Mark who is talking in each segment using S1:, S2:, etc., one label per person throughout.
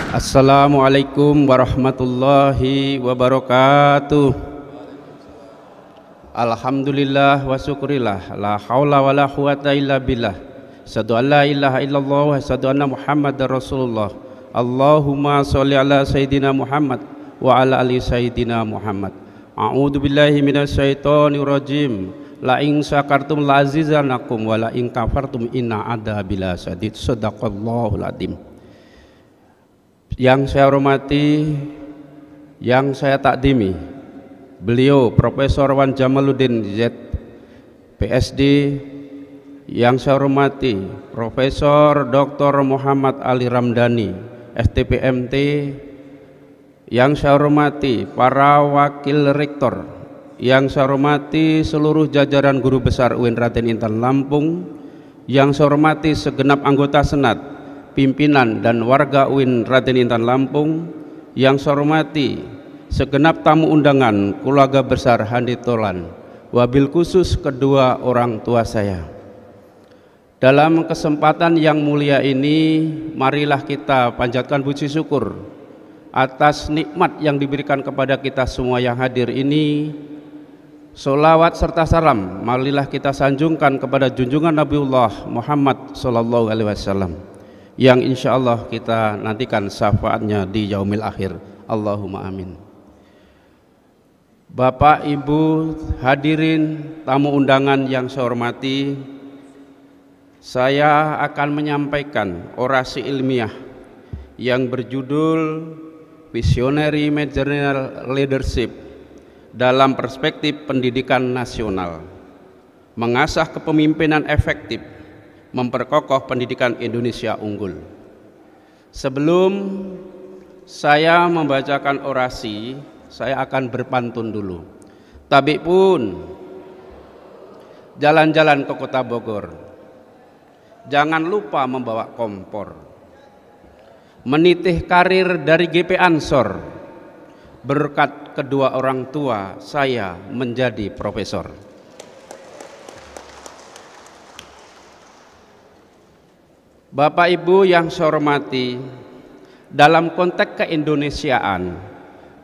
S1: Assalamualaikum warahmatullahi wabarakatuh. Alhamdulillah wa syukurillah, la haula wa la quwata illa billah. Asyhadu an la ilaha illallah wa asyhadu anna Muhammadar Rasulullah. Allahumma sholli ala sayyidina Muhammad wa ala ali sayyidina Muhammad. A'udzu billahi minasyaitonir rajim. La in syakartum la azizanakum wa la in kafartum inna adzabi lasyadid. Shadaqallahul adzim. Yang saya hormati, yang saya takdimi, beliau Profesor Wan Jamaluddin Z, PSD. Yang saya hormati Profesor Dr. Muhammad Ali Ramdhani, STPMT. Yang saya hormati para wakil rektor. Yang saya hormati seluruh jajaran guru besar UIN Raden Intan Lampung. Yang saya hormati segenap anggota Senat, pimpinan dan warga UIN Raden Intan Lampung. Yang saya hormati segenap tamu undangan keluarga besar Handi Tolan, wabil khusus kedua orang tua saya. Dalam kesempatan yang mulia ini, marilah kita panjatkan puji syukur atas nikmat yang diberikan kepada kita semua yang hadir ini. Sholawat serta salam marilah kita sanjungkan kepada junjungan Nabiullah Muhammad sallallahu alaihi wasallam, yang insya Allah kita nantikan syafaatnya di yaumil akhir. Allahumma amin. Bapak, Ibu, hadirin tamu undangan yang saya hormati, saya akan menyampaikan orasi ilmiah yang berjudul Visionary Managerial Leadership dalam perspektif pendidikan nasional, mengasah kepemimpinan efektif, memperkokoh pendidikan Indonesia unggul. Sebelum saya membacakan orasi, saya akan berpantun dulu. Tabik pun jalan-jalan ke kota Bogor, jangan lupa membawa kompor. Menitih karir dari GP Ansor, berkat kedua orang tua saya menjadi profesor. Bapak Ibu yang saya hormati, dalam konteks keindonesiaan,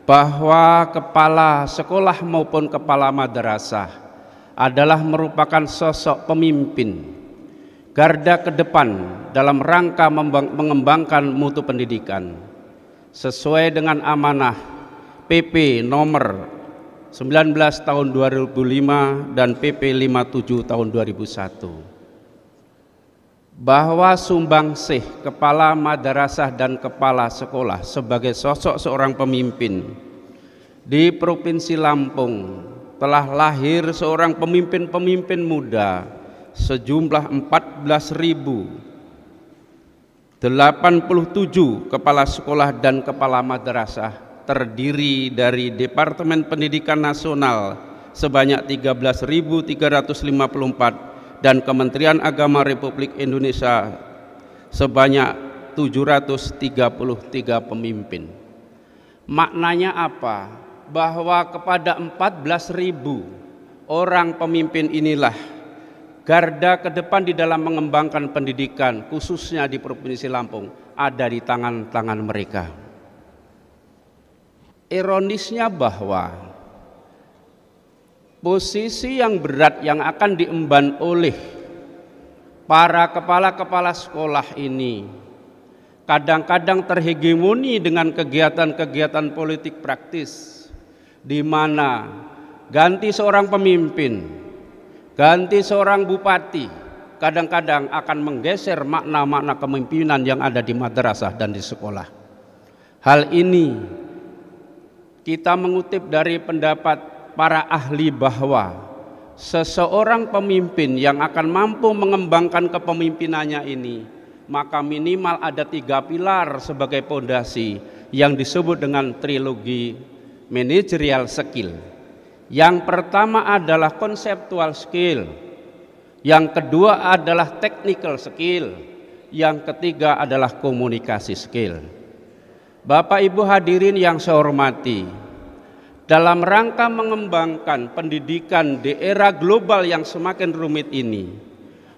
S1: bahwa kepala sekolah maupun kepala madrasah adalah merupakan sosok pemimpin garda ke depan dalam rangka mengembangkan mutu pendidikan sesuai dengan amanah PP nomor 19 tahun 2005 dan PP 57 tahun 2001, bahwa sumbangsih kepala madrasah dan kepala sekolah sebagai sosok seorang pemimpin di Provinsi Lampung telah lahir seorang pemimpin-pemimpin muda sejumlah 14.087 kepala sekolah dan kepala madrasah, terdiri dari Departemen Pendidikan Nasional sebanyak 13.354 dan Kementerian Agama Republik Indonesia sebanyak 733 pemimpin. Maknanya apa? Bahwa kepada 14.000 orang pemimpin inilah garda ke depan di dalam mengembangkan pendidikan, khususnya di Provinsi Lampung, ada di tangan-tangan mereka. Ironisnya bahwa posisi yang berat yang akan diemban oleh para kepala-kepala sekolah ini kadang-kadang terhegemoni dengan kegiatan-kegiatan politik praktis, di mana ganti seorang pemimpin, ganti seorang bupati, kadang-kadang akan menggeser makna-makna kepemimpinan yang ada di madrasah dan di sekolah. Hal ini kita mengutip dari pendapat para ahli bahwa seseorang pemimpin yang akan mampu mengembangkan kepemimpinannya ini, maka minimal ada 3 pilar sebagai pondasi yang disebut dengan trilogi managerial skill. Yang pertama adalah conceptual skill, yang kedua adalah technical skill, yang ketiga adalah komunikasi skill. Bapak Ibu hadirin yang saya hormati, dalam rangka mengembangkan pendidikan di era global yang semakin rumit ini,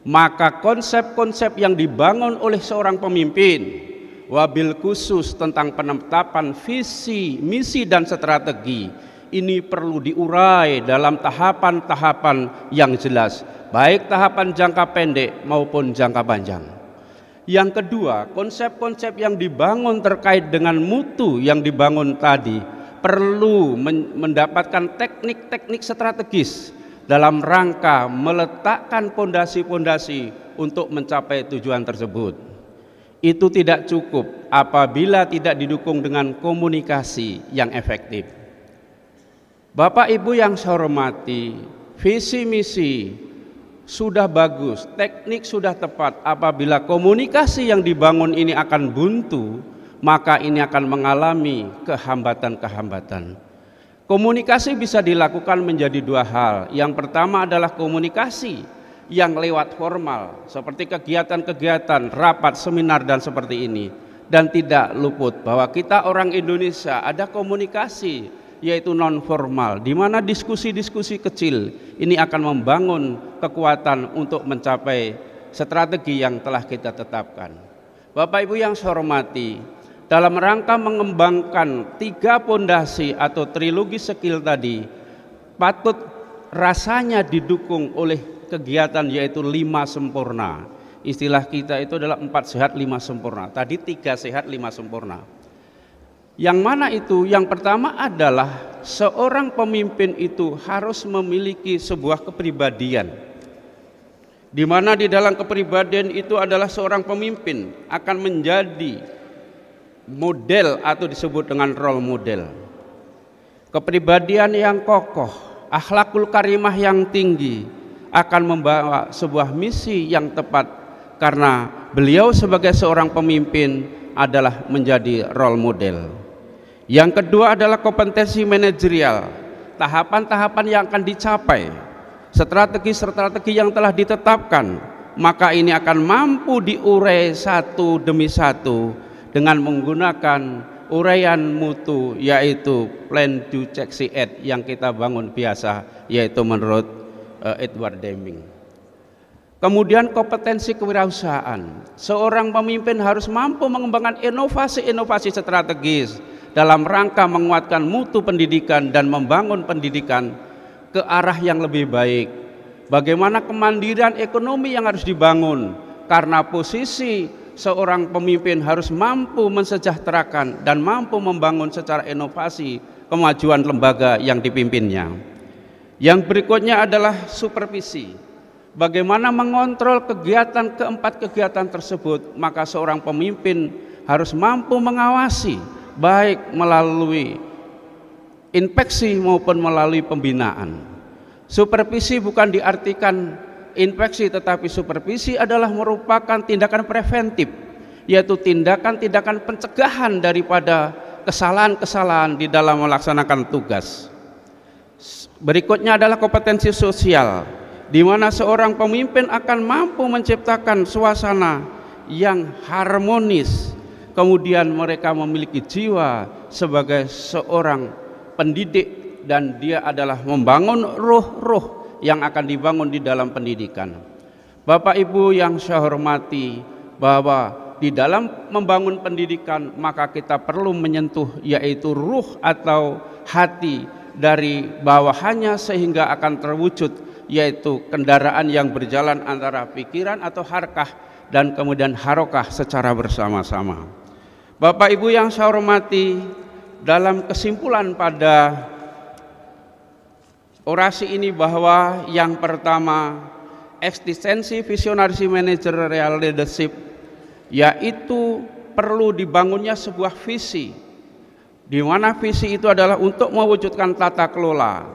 S1: maka konsep-konsep yang dibangun oleh seorang pemimpin wabil khusus tentang penetapan visi, misi dan strategi ini perlu diurai dalam tahapan-tahapan yang jelas, baik tahapan jangka pendek maupun jangka panjang. Yang kedua, konsep-konsep yang dibangun terkait dengan mutu yang dibangun tadi perlu mendapatkan teknik-teknik strategis dalam rangka meletakkan pondasi-pondasi untuk mencapai tujuan tersebut. Itu tidak cukup apabila tidak didukung dengan komunikasi yang efektif. Bapak Ibu yang saya hormati, visi misi sudah bagus, teknik sudah tepat. Apabila komunikasi yang dibangun ini akan buntu, maka ini akan mengalami kehambatan-kehambatan. Komunikasi bisa dilakukan menjadi dua hal. Yang pertama adalah komunikasi yang lewat formal, seperti kegiatan-kegiatan, rapat, seminar dan seperti ini. Dan tidak luput bahwa kita orang Indonesia ada komunikasi yaitu non formal, di mana diskusi-diskusi kecil ini akan membangun kekuatan untuk mencapai strategi yang telah kita tetapkan. Bapak Ibu yang saya hormati, dalam rangka mengembangkan 3 pondasi atau trilogi skill tadi patut rasanya didukung oleh kegiatan yaitu 5 sempurna. Istilah kita itu adalah 4 sehat 5 sempurna. Tadi 3 sehat 5 sempurna. Yang mana itu? Yang pertama adalah seorang pemimpin itu harus memiliki sebuah kepribadian, di mana di dalam kepribadian itu adalah seorang pemimpin akan menjadi model atau disebut dengan role model. Kepribadian yang kokoh, akhlakul karimah yang tinggi akan membawa sebuah misi yang tepat, karena beliau sebagai seorang pemimpin adalah menjadi role model. Yang kedua adalah kompetensi manajerial, tahapan-tahapan yang akan dicapai, strategi-strategi yang telah ditetapkan, maka ini akan mampu diurai satu demi satu dengan menggunakan uraian mutu, yaitu plan do check see act yang kita bangun biasa, yaitu menurut Edward Deming. Kemudian kompetensi kewirausahaan, seorang pemimpin harus mampu mengembangkan inovasi-inovasi strategis dalam rangka menguatkan mutu pendidikan dan membangun pendidikan ke arah yang lebih baik. Bagaimana kemandirian ekonomi yang harus dibangun, karena posisi seorang pemimpin harus mampu mensejahterakan dan mampu membangun secara inovasi kemajuan lembaga yang dipimpinnya. Yang berikutnya adalah supervisi. Bagaimana mengontrol keempat kegiatan tersebut, maka seorang pemimpin harus mampu mengawasi, baik melalui inspeksi maupun melalui pembinaan. Supervisi bukan diartikan inspeksi, tetapi supervisi adalah merupakan tindakan preventif, yaitu tindakan-tindakan pencegahan daripada kesalahan-kesalahan di dalam melaksanakan tugas. Berikutnya adalah kompetensi sosial, di mana seorang pemimpin akan mampu menciptakan suasana yang harmonis. Kemudian mereka memiliki jiwa sebagai seorang pendidik, dan dia adalah membangun ruh-ruh yang akan dibangun di dalam pendidikan. Bapak Ibu yang saya hormati, bahwa di dalam membangun pendidikan maka kita perlu menyentuh yaitu ruh atau hati dari bawahannya sehingga akan terwujud, yaitu kendaraan yang berjalan antara pikiran atau harkah dan kemudian harokah secara bersama-sama. Bapak Ibu yang saya hormati, dalam kesimpulan pada orasi ini bahwa yang pertama, eksistensi visionary managerial leadership, yaitu perlu dibangunnya sebuah visi, di mana visi itu adalah untuk mewujudkan tata kelola,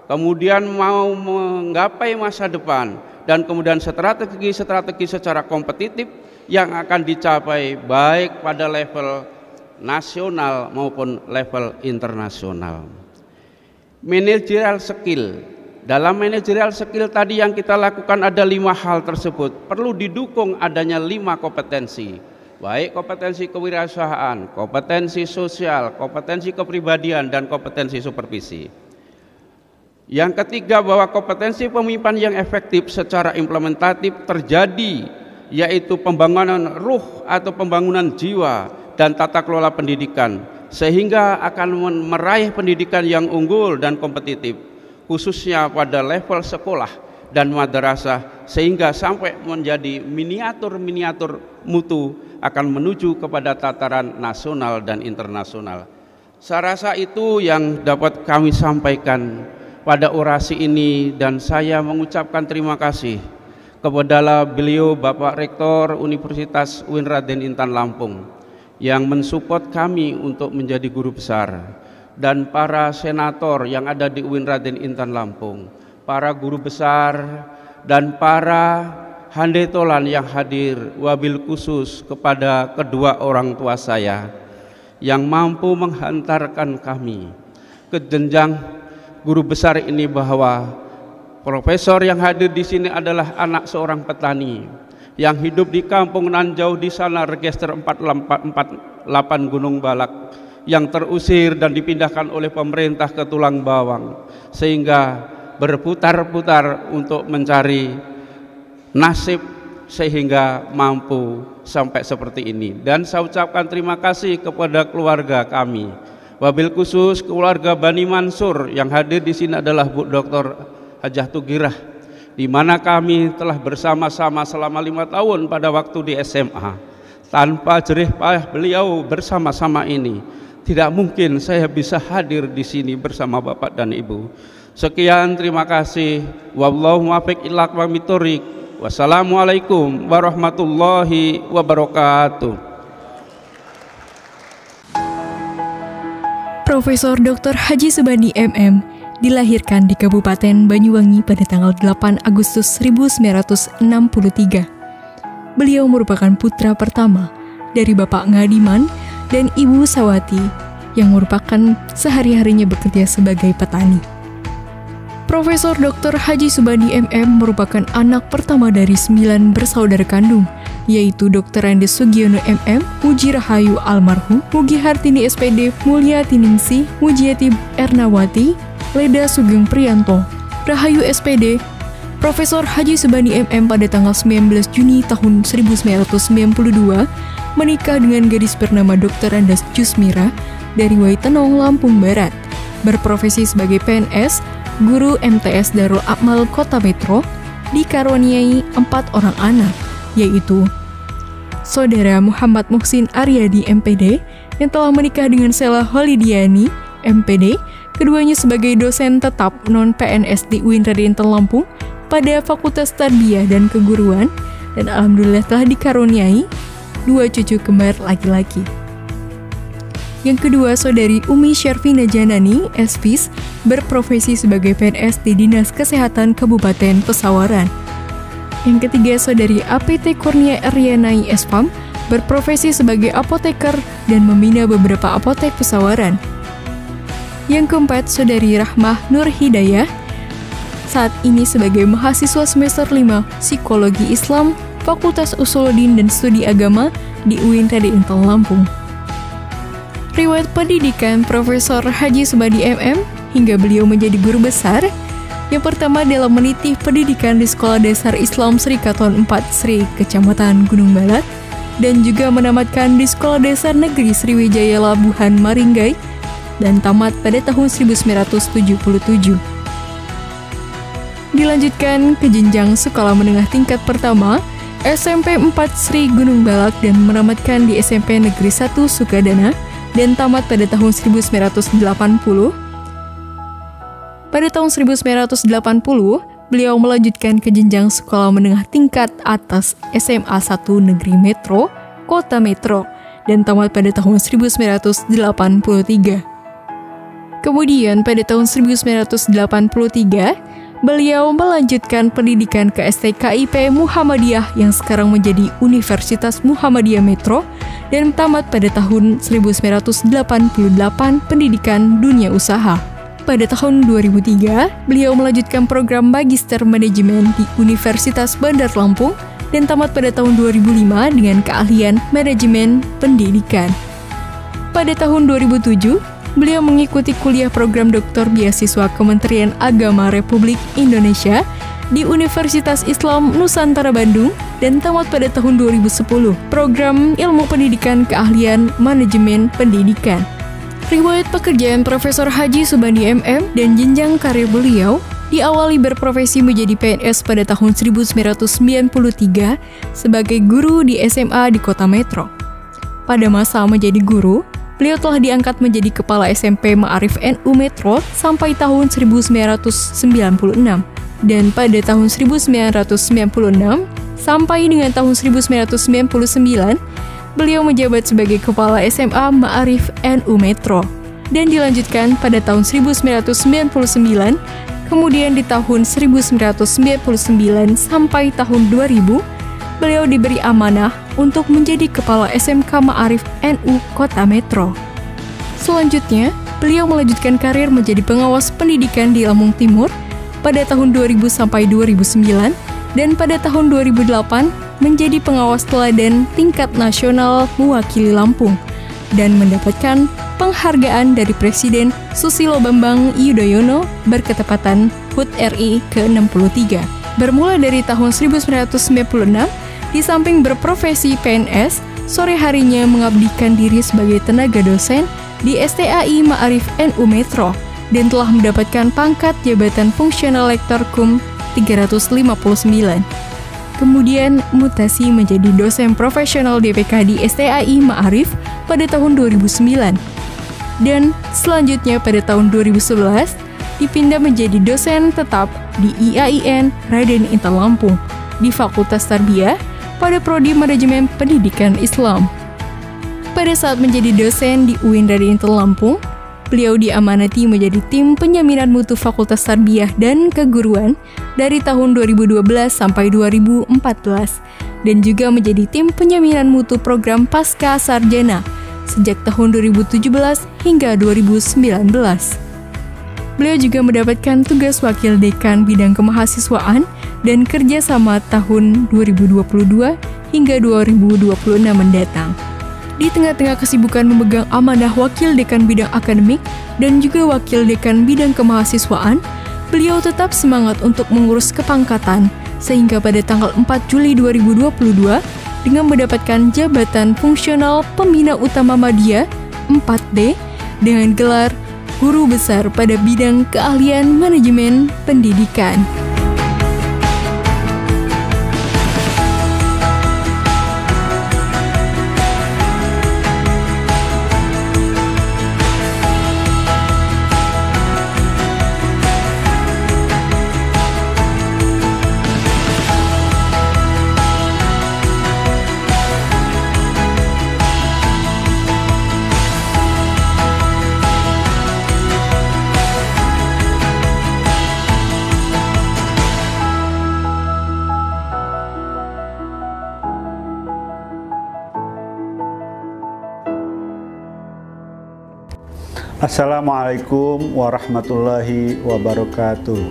S1: kemudian mau menggapai masa depan, dan kemudian strategi-strategi secara kompetitif yang akan dicapai baik pada level nasional maupun level internasional. Managerial skill, dalam managerial skill tadi yang kita lakukan ada 5 hal tersebut, perlu didukung adanya 5 kompetensi, baik kompetensi kewirausahaan, kompetensi sosial, kompetensi kepribadian, dan kompetensi supervisi. Yang ketiga, bahwa kompetensi pemimpinan yang efektif secara implementatif terjadi, yaitu pembangunan ruh atau pembangunan jiwa dan tata kelola pendidikan, sehingga akan meraih pendidikan yang unggul dan kompetitif, khususnya pada level sekolah dan madrasah, sehingga sampai menjadi miniatur-miniatur mutu akan menuju kepada tataran nasional dan internasional. Saya rasa itu yang dapat kami sampaikan pada orasi ini, dan saya mengucapkan terima kasih kepada beliau Bapak Rektor Universitas UIN Raden Intan Lampung yang mensupport kami untuk menjadi guru besar, dan para senator yang ada di UIN Raden Intan Lampung, para guru besar dan para handetolan yang hadir, wabil khusus kepada kedua orang tua saya yang mampu menghantarkan kami ke jenjang guru besar ini, bahwa profesor yang hadir di sini adalah anak seorang petani yang hidup di kampung nan jauh di sana, register 448 Gunung Balak, yang terusir dan dipindahkan oleh pemerintah ke Tulang Bawang, sehingga berputar-putar untuk mencari nasib sehingga mampu sampai seperti ini. Dan saya ucapkan terima kasih kepada keluarga kami, wabil khusus keluarga Bani Mansur yang hadir di sini adalah Bu Dr. Hajah Tugirah, di mana kami telah bersama-sama selama 5 tahun pada waktu di SMA. Tanpa jerih payah beliau bersama-sama ini, tidak mungkin saya bisa hadir di sini bersama Bapak dan Ibu. Sekian, terima kasih. Wallahu muwaffiq ila aqwamit thoriq. Wassalamualaikum warahmatullahi wabarakatuh.
S2: Profesor Dr. Haji Subandi MM dilahirkan di Kabupaten Banyuwangi pada tanggal 8 Agustus 1963. Beliau merupakan putra pertama dari Bapak Ngadiman dan Ibu Sawati yang merupakan sehari-harinya bekerja sebagai petani. Profesor Dr. Haji Subandi MM merupakan anak pertama dari 9 bersaudara kandung, yaitu Dr. Andes Sugiono MM, Muji Rahayu almarhum, Mugi Hartini SPD, Mulia Tiningsih, Mujiati Ernawati, Leda Sugeng Priyanto, Rahayu SPD, Profesor Haji Subandi MM pada tanggal 19 Juni tahun 1992 menikah dengan gadis bernama Dr. Andas Jusmira dari Waitenong, Lampung Barat, berprofesi sebagai PNS, guru MTS Darul Akmal Kota Metro, dikaruniai 4 orang anak, yaitu Saudara Muhammad Muhsin Aryadi MPD yang telah menikah dengan Sela Holidiani MPD, keduanya sebagai dosen tetap non-PNS di UIN Raden Intan Lampung pada Fakultas Tarbiyah dan Keguruan, dan alhamdulillah telah dikaruniai 2 cucu kembar laki-laki. Yang kedua, Saudari Umi Syarfina Janani, SPIS, berprofesi sebagai PNS di Dinas Kesehatan Kabupaten Pesawaran. Yang ketiga, Saudari APT Kurnia Eryanai SPAM, berprofesi sebagai apoteker dan membina beberapa apotek Pesawaran. Yang keempat, Saudari Rahmah Nur Hidayah, saat ini sebagai mahasiswa semester 5 Psikologi Islam, Fakultas Usuluddin dan Studi Agama di UIN Raden Intan Lampung. Riwayat pendidikan Profesor Haji Subandi MM hingga beliau menjadi guru besar. Yang pertama adalah meniti pendidikan di Sekolah Dasar Islam Sri Katon 4 Sri, Kecamatan Gunung Balat, dan juga menamatkan di Sekolah Dasar Negeri Sriwijaya Labuhan Maringgai dan tamat pada tahun 1977. Dilanjutkan ke jenjang sekolah menengah tingkat pertama SMP 4 Sri Gunung Balat dan menamatkan di SMP Negeri 1 Sukadana dan tamat pada tahun 1980. Pada tahun 1980, beliau melanjutkan ke jenjang sekolah menengah tingkat atas SMA 1 Negeri Metro, Kota Metro, dan tamat pada tahun 1983. Kemudian pada tahun 1983, beliau melanjutkan pendidikan ke STKIP Muhammadiyah yang sekarang menjadi Universitas Muhammadiyah Metro dan tamat pada tahun 1988 pendidikan dunia usaha. Pada tahun 2003, beliau melanjutkan program Magister Manajemen di Universitas Bandar Lampung dan tamat pada tahun 2005 dengan keahlian Manajemen Pendidikan. Pada tahun 2007, beliau mengikuti kuliah program Doktor Beasiswa Kementerian Agama Republik Indonesia di Universitas Islam Nusantara Bandung dan tamat pada tahun 2010, program Ilmu Pendidikan Keahlian Manajemen Pendidikan. Riwayat pekerjaan Profesor Haji Subandi MM dan jenjang karir beliau diawali berprofesi menjadi PNS pada tahun 1993 sebagai guru di SMA di Kota Metro. Pada masa menjadi guru, beliau telah diangkat menjadi Kepala SMP Ma'arif NU Metro sampai tahun 1996. Dan pada tahun 1996 sampai dengan tahun 1999, beliau menjabat sebagai Kepala SMA Ma'arif NU Metro dan dilanjutkan pada tahun 1999, kemudian di tahun 1999 sampai tahun 2000, beliau diberi amanah untuk menjadi Kepala SMK Ma'arif NU Kota Metro. Selanjutnya, beliau melanjutkan karir menjadi pengawas pendidikan di Lampung Timur pada tahun 2000 sampai 2009 dan pada tahun 2008 menjadi pengawas teladan tingkat nasional mewakili Lampung dan mendapatkan penghargaan dari Presiden Susilo Bambang Yudhoyono berketepatan HUT RI ke-63. Bermula dari tahun 1996, di samping berprofesi PNS, sore harinya mengabdikan diri sebagai tenaga dosen di STAI Ma'arif NU Metro dan telah mendapatkan pangkat jabatan fungsional lektor KUM 359. Kemudian mutasi menjadi dosen profesional DPK di STAI Ma'arif pada tahun 2009. Dan selanjutnya pada tahun 2011 dipindah menjadi dosen tetap di IAIN Raden Intan Lampung di Fakultas Tarbiyah pada Prodi Manajemen Pendidikan Islam. Pada saat menjadi dosen di UIN Raden Intan Lampung, beliau diamanati menjadi tim penyaminan mutu Fakultas Tarbiyah dan Keguruan dari tahun 2012 sampai 2014 dan juga menjadi tim penyaminan mutu program Pasca Sarjana sejak tahun 2017 hingga 2019. Beliau juga mendapatkan tugas wakil dekan bidang kemahasiswaan dan kerjasama tahun 2022 hingga 2026 mendatang. Di tengah-tengah kesibukan memegang amanah wakil dekan bidang akademik dan juga wakil dekan bidang kemahasiswaan, beliau tetap semangat untuk mengurus kepangkatan sehingga pada tanggal 4 Juli 2022 dengan mendapatkan jabatan fungsional Pembina Utama Madya 4D dengan gelar Guru Besar pada bidang keahlian manajemen pendidikan.
S3: Assalamualaikum warahmatullahi wabarakatuh.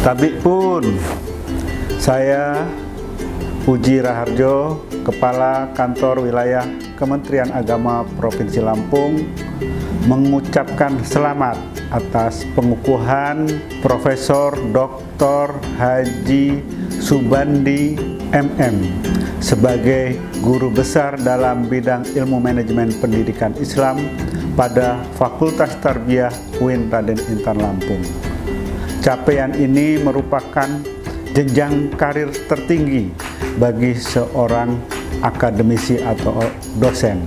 S3: Tabik pun, saya Puji Raharjo, Kepala Kantor Wilayah Kementerian Agama Provinsi Lampung, mengucapkan selamat atas pengukuhan Profesor Dr. Haji Subandi MM sebagai Guru Besar dalam bidang Ilmu Manajemen Pendidikan Islam pada Fakultas Tarbiyah UIN Raden Intan Lampung. Capaian ini merupakan jenjang karir tertinggi bagi seorang akademisi atau dosen.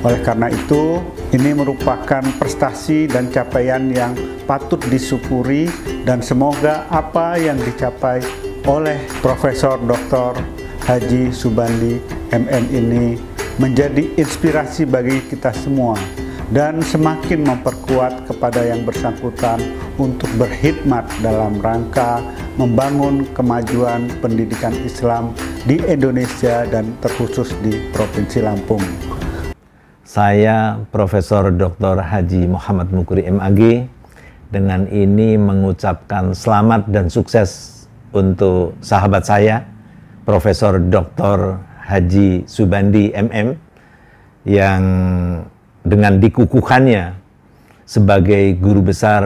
S3: Oleh karena itu, ini merupakan prestasi dan capaian yang patut disyukuri dan semoga apa yang dicapai oleh Profesor Dr. Haji Subandi MM ini menjadi inspirasi bagi kita semua dan semakin memperkuat kepada yang bersangkutan untuk berkhidmat dalam rangka membangun kemajuan pendidikan Islam di Indonesia dan terkhusus di Provinsi Lampung.
S4: Saya Profesor Dr. Haji Muhammad Mukri MAG dengan ini mengucapkan selamat dan sukses untuk sahabat saya Profesor Dr. Haji Subandi MM yang dengan dikukuhkannya sebagai guru besar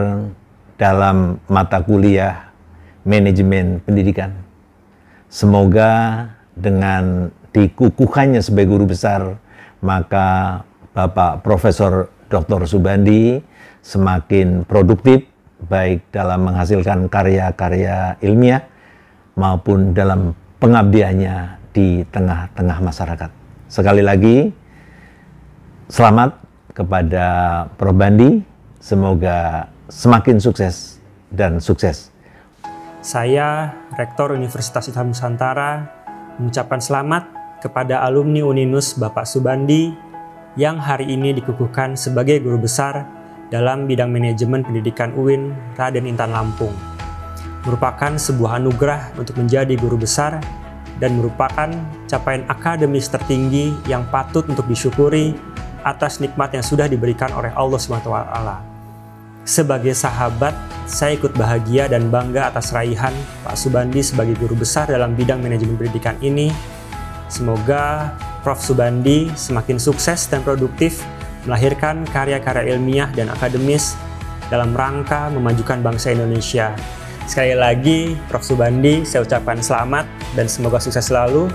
S4: dalam mata kuliah manajemen pendidikan. Semoga dengan dikukuhkannya sebagai guru besar, maka Bapak Profesor Dr. Subandi semakin produktif baik dalam menghasilkan karya-karya ilmiah maupun dalam pengabdiannya di tengah-tengah masyarakat. Sekali lagi, selamat kepada Prof. Bandi, semoga semakin sukses dan sukses.
S5: Saya, Rektor Universitas Islam Nusantara, mengucapkan selamat kepada alumni Uninus Bapak Subandi yang hari ini dikukuhkan sebagai guru besar dalam bidang manajemen pendidikan UIN Raden Intan Lampung. Merupakan sebuah anugerah untuk menjadi guru besar dan merupakan capaian akademis tertinggi yang patut untuk disyukuri atas nikmat yang sudah diberikan oleh Allah SWT. Sebagai sahabat, saya ikut bahagia dan bangga atas raihan Pak Subandi sebagai guru besar dalam bidang manajemen pendidikan ini. Semoga Prof. Subandi semakin sukses dan produktif melahirkan karya-karya ilmiah dan akademis dalam rangka memajukan bangsa Indonesia. Sekali lagi, Prof. Subandi, saya ucapkan selamat dan semoga sukses selalu.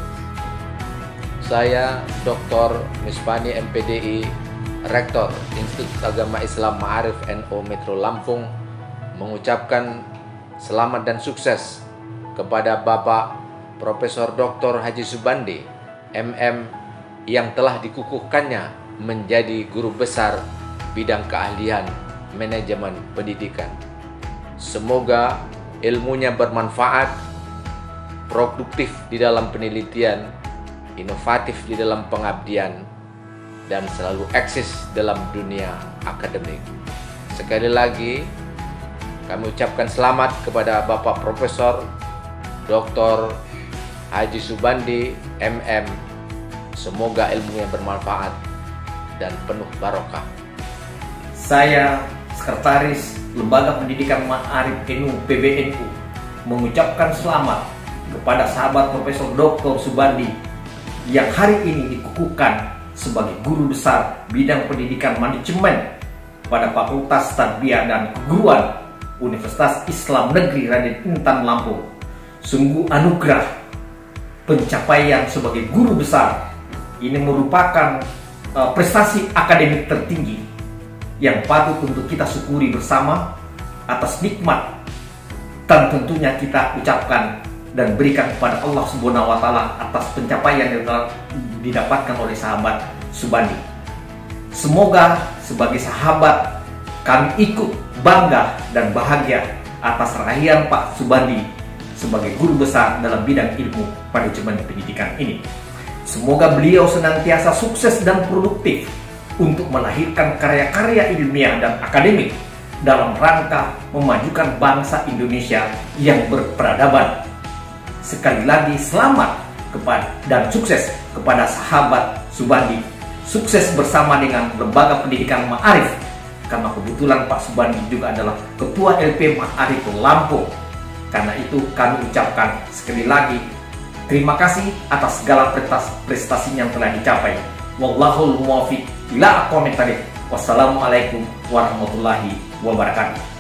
S6: Saya Dr. Misbani MPDI, Rektor Institut Agama Islam Ma'arif NU Metro Lampung, mengucapkan selamat dan sukses kepada Bapak Profesor Dr. Haji Subandi, MM, yang telah dikukuhkannya menjadi guru besar bidang keahlian manajemen pendidikan. Semoga ilmunya bermanfaat, produktif di dalam penelitian, inovatif di dalam pengabdian, dan selalu eksis dalam dunia akademik. Sekali lagi, kami ucapkan selamat kepada Bapak Profesor Dr. Haji Subandi, MM. Semoga ilmunya bermanfaat dan penuh barokah.
S7: Saya, Sekretaris Lembaga Pendidikan Ma'arif NU PBNU, mengucapkan selamat kepada sahabat Profesor Dr. Subandi yang hari ini dikukuhkan sebagai guru besar bidang pendidikan manajemen pada Fakultas Tarbiyah dan Keguruan Universitas Islam Negeri Raden Intan Lampung. Sungguh anugerah pencapaian sebagai guru besar. Ini merupakan prestasi akademik tertinggi yang patut untuk kita syukuri bersama atas nikmat, dan tentunya kita ucapkan dan berikan kepada Allah Subhanahu wa Ta'ala atas pencapaian yang telah didapatkan oleh sahabat Subandi. Semoga sebagai sahabat kami ikut bangga dan bahagia atas raihan Pak Subandi sebagai guru besar dalam bidang ilmu manajemen pendidikan ini. Semoga beliau senantiasa sukses dan produktif untuk melahirkan karya-karya ilmiah dan akademik dalam rangka memajukan bangsa Indonesia yang berperadaban. Sekali lagi selamat kepada dan sukses kepada sahabat Subandi. Sukses bersama dengan Lembaga Pendidikan Ma'arif, karena kebetulan Pak Subandi juga adalah Ketua LP Ma'arif Lampung. Karena itu kami ucapkan sekali lagi terima kasih atas segala prestasinya yang telah dicapai. Wallahul muwaffiq ila aqwamit thoriq. Wassalamualaikum warahmatullahi wabarakatuh.